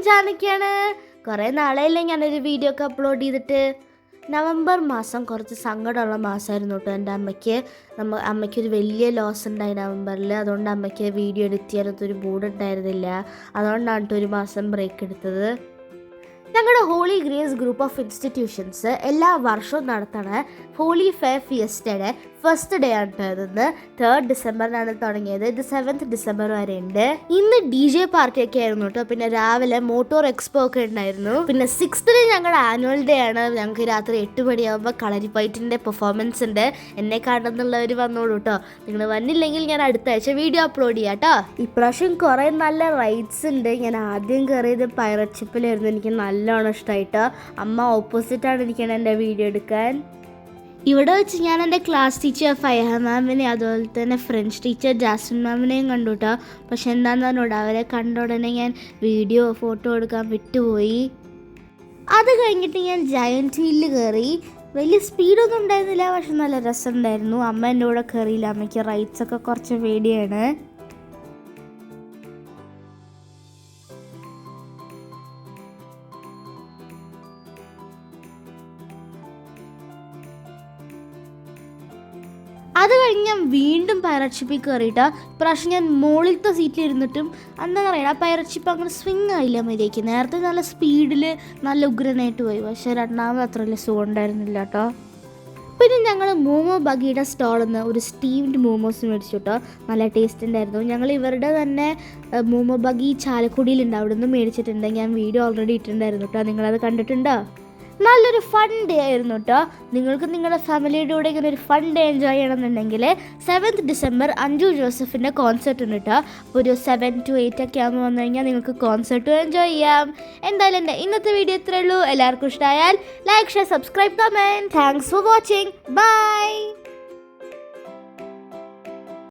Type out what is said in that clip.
ജാനകിയാണ്. കുറേ നാളെയല്ലേ ഞാനൊരു വീഡിയോ ഒക്കെ അപ്ലോഡ് ചെയ്തിട്ട്. നവംബർ മാസം കുറച്ച് സങ്കടമുള്ള മാസമായിരുന്നു കേട്ടോ എൻ്റെ അമ്മയ്ക്ക്. അമ്മയ്ക്കൊരു വലിയ ലോസ് ഉണ്ടായി നവംബറിൽ. അതുകൊണ്ട് അമ്മയ്ക്ക് വീഡിയോ എഡിറ്റ് ചെയ്യാനൊത്തൊരു മൂഡ് ഉണ്ടായിരുന്നില്ല. അതുകൊണ്ടാണ് കേട്ടോ ഒരു മാസം ബ്രേക്ക് എടുത്തത്. ഞങ്ങളുടെ Holy Grace group of institutions എല്ലാ വർഷവും നടത്തണ ഹോളി ഫെയർ ഫിയസ്റ്റയുടെ ഫസ്റ്റ് ഡേ ആണ് ഇന്ന്. 3rd ഡിസംബറിനാണ് തുടങ്ങിയത്. ഇത് 7th ഡിസംബർ വരെ ഉണ്ട്. ഇന്ന് DJ പാർട്ടിയൊക്കെ ആയിരുന്നു കേട്ടോ. പിന്നെ രാവിലെ മോട്ടോർ എക്സ്പോ ഒക്കെ ഉണ്ടായിരുന്നു. പിന്നെ 6th ഞങ്ങളുടെ ആനുവൽ ഡേ ആണ്. ഞങ്ങൾക്ക് രാത്രി 8 മണിയാകുമ്പോൾ കളരിപ്പയറ്റിൻ്റെ പെർഫോമൻസ് ഉണ്ട്. എന്നെ കാണുന്നുള്ളവർ വന്നോളൂ കേട്ടോ. നിങ്ങൾ വന്നില്ലെങ്കിൽ ഞാൻ അടുത്ത ആഴ്ച വീഡിയോ അപ്ലോഡ് ചെയ്യാം കേട്ടോ. ഇപ്രാവശ്യം കുറേ നല്ല റൈഡ്സ് ഉണ്ട്. ഞാൻ ആദ്യം കയറിയത് പൈററ്റ് ഷിപ്പിലായിരുന്നു. എനിക്ക് നല്ലോണം ഇഷ്ടമായിട്ടോ. അമ്മ ഓപ്പോസിറ്റാണ് ഇരിക്കണം എൻ്റെ വീഡിയോ എടുക്കാൻ. ഇവിടെ വെച്ച് ഞാൻ എൻ്റെ ക്ലാസ് ടീച്ചർ ഫയഹ മാമിനെ അതുപോലെ തന്നെ ഫ്രഞ്ച് ടീച്ചർ ജാസ്മിൻ മാമിനെയും കണ്ടു കേട്ടോ. പക്ഷെ എന്താണെന്ന് പറഞ്ഞോട്ടോ, അവരെ കണ്ട ഉടനെ ഞാൻ ഫോട്ടോ എടുക്കാൻ വിട്ടുപോയി. അത് കഴിഞ്ഞിട്ട് ഞാൻ ജയൻറ്റ് വീലിൽ കയറി. വലിയ സ്പീഡൊന്നും ഉണ്ടായിരുന്നില്ല, പക്ഷെ നല്ല രസമുണ്ടായിരുന്നു. അമ്മ എൻ്റെ കൂടെ കയറിയില്ല. അമ്മയ്ക്ക് റൈഡ്സൊക്കെ കുറച്ച് പേടിയാണ്. അത് കഴിഞ്ഞ് ഞാൻ വീണ്ടും പൈററ്റ് ഷിപ്പിൽ കയറിയിട്ടാ. ഇപ്രാവശ്യം ഞാൻ മുകളിലത്തെ സീറ്റിൽ ഇരുന്നിട്ടും എന്താ പറയുക, ആ പൈററ്റ് ഷിപ്പ് അങ്ങനെ സ്വിങ് ആയില്ല മര്യാദയ്ക്ക്. നേരത്തെ നല്ല സ്പീഡിൽ നല്ല ഉഗ്രനായിട്ട് പോയി, പക്ഷേ രണ്ടാമത് അത്ര വലിയ സുഖം ഉണ്ടായിരുന്നില്ല കേട്ടോ. പിന്നെ ഞങ്ങൾ മോമോ ബഗിയുടെ സ്റ്റോളിൽ നിന്ന് ഒരു സ്റ്റീംഡ് മോമോസ് മേടിച്ചു കേട്ടോ. നല്ല ടേസ്റ്റ് ഉണ്ടായിരുന്നു. ഞങ്ങൾ ഇവരുടെ തന്നെ മോമോ ബഗി ചാലക്കുടിയിലുണ്ട്, അവിടെ നിന്ന് മേടിച്ചിട്ടുണ്ട്. ഞാൻ വീഡിയോ ഓൾറെഡി ഇട്ടിട്ടുണ്ടായിരുന്നു കേട്ടോ. നിങ്ങളത് കണ്ടിട്ടുണ്ടോ? നല്ലൊരു ഫൺ ഡേ ആയിരുന്നു കേട്ടോ. നിങ്ങൾക്ക് നിങ്ങളുടെ ഫാമിലിയുടെ കൂടെ ഇങ്ങനെ ഒരു ഫൺ ഡേ എൻജോയ് ചെയ്യണമെന്നുണ്ടെങ്കിൽ 7th ഡിസംബർ അഞ്ജു ജോസഫിൻ്റെ കോൺസെർട്ട് ഉണ്ട് കേട്ടോ. അപ്പോൾ ഒരു 7 to 8 ഒക്കെ ആകുമ്പോൾ വന്നു കഴിഞ്ഞാൽ നിങ്ങൾക്ക് കോൺസെർട്ടും എൻജോയ് ചെയ്യാം. എന്തായാലും എൻ്റെ ഇന്നത്തെ വീഡിയോ ഇത്രയേ ഉള്ളൂ. എല്ലാവർക്കും ഇഷ്ടമായാൽ like, share, subscribe, comment. Thanks for watching. By.